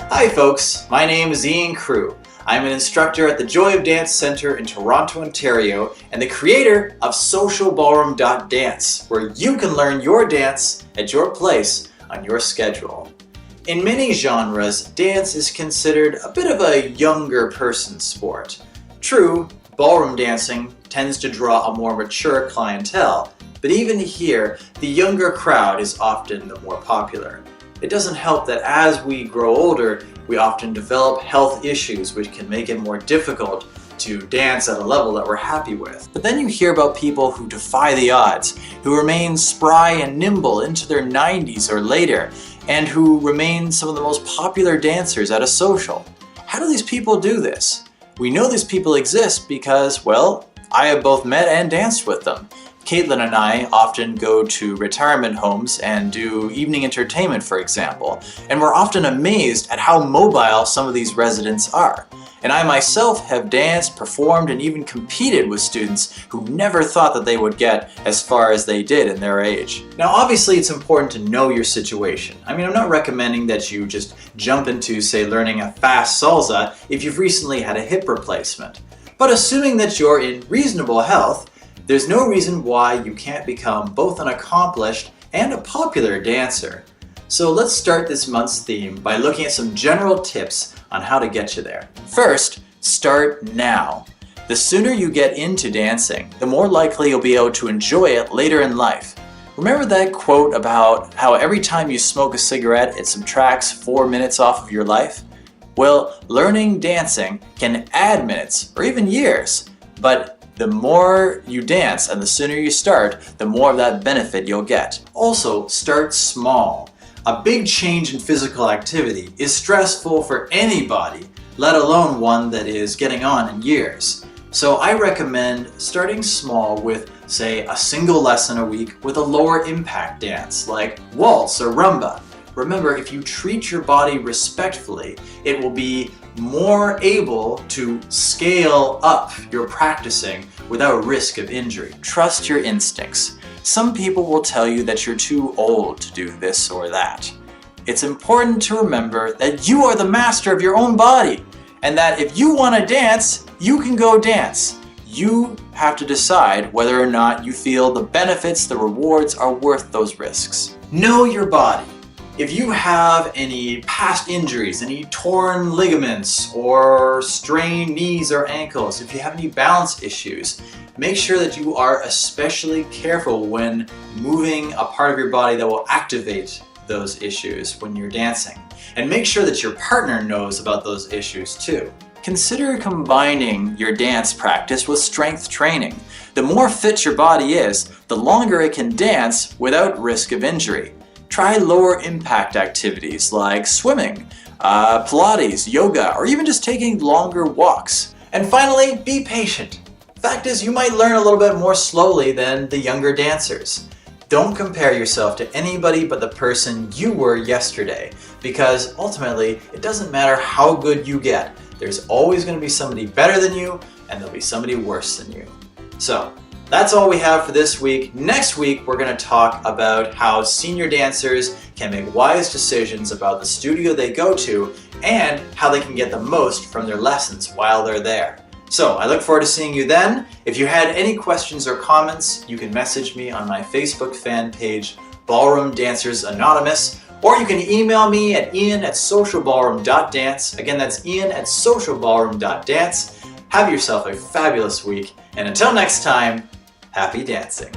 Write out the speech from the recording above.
Hi folks, my name is Ian Crew. I'm an instructor at the Joy of Dance Center in Toronto, Ontario, and the creator of SocialBallroom.Dance, where you can learn your dance at your place on your schedule. In many genres, dance is considered a bit of a younger person's sport. True, ballroom dancing tends to draw a more mature clientele, but even here, the younger crowd is often the more popular. It doesn't help that as we grow older, we often develop health issues which can make it more difficult to dance at a level that we're happy with. But then you hear about people who defy the odds, who remain spry and nimble into their 90s or later, and who remain some of the most popular dancers at a social. How do these people do this? We know these people exist because, well, I have both met and danced with them. Caitlin and I often go to retirement homes and do evening entertainment, for example, and we're often amazed at how mobile some of these residents are. And I myself have danced, performed, and even competed with students who never thought that they would get as far as they did in their age. Now obviously it's important to know your situation. I mean, I'm not recommending that you just jump into, say, learning a fast salsa if you've recently had a hip replacement. But assuming that you're in reasonable health, there's no reason why you can't become both an accomplished and a popular dancer. So let's start this month's theme by looking at some general tips on how to get you there. First, start now. The sooner you get into dancing, the more likely you'll be able to enjoy it later in life. Remember that quote about how every time you smoke a cigarette, it subtracts 4 minutes off of your life? Well, learning dancing can add minutes or even years, but the more you dance and the sooner you start, the more of that benefit you'll get. Also, start small. A big change in physical activity is stressful for anybody, let alone one that is getting on in years. So I recommend starting small with, say, a single lesson a week with a lower impact dance like waltz or rumba. Remember, if you treat your body respectfully, it will be more able to scale up your practicing without risk of injury. Trust your instincts. Some people will tell you that you're too old to do this or that. It's important to remember that you are the master of your own body, and that if you want to dance, you can go dance. You have to decide whether or not you feel the benefits, the rewards are worth those risks. Know your body. If you have any past injuries, any torn ligaments or strained knees or ankles, if you have any balance issues, make sure that you are especially careful when moving a part of your body that will activate those issues when you're dancing. And make sure that your partner knows about those issues too. Consider combining your dance practice with strength training. The more fit your body is, the longer it can dance without risk of injury. Try lower impact activities like swimming, Pilates, yoga, or even just taking longer walks. And finally, be patient. Fact is, you might learn a little bit more slowly than the younger dancers. Don't compare yourself to anybody but the person you were yesterday, because ultimately, it doesn't matter how good you get. There's always going to be somebody better than you, and there'll be somebody worse than you. So, that's all we have for this week. Next week, we're going to talk about how senior dancers can make wise decisions about the studio they go to and how they can get the most from their lessons while they're there. So I look forward to seeing you then. If you had any questions or comments, you can message me on my Facebook fan page, Ballroom Dancers Anonymous, or you can email me at ian@socialballroom.dance. Again, that's ian@socialballroom.dance. Have yourself a fabulous week, and until next time, happy dancing.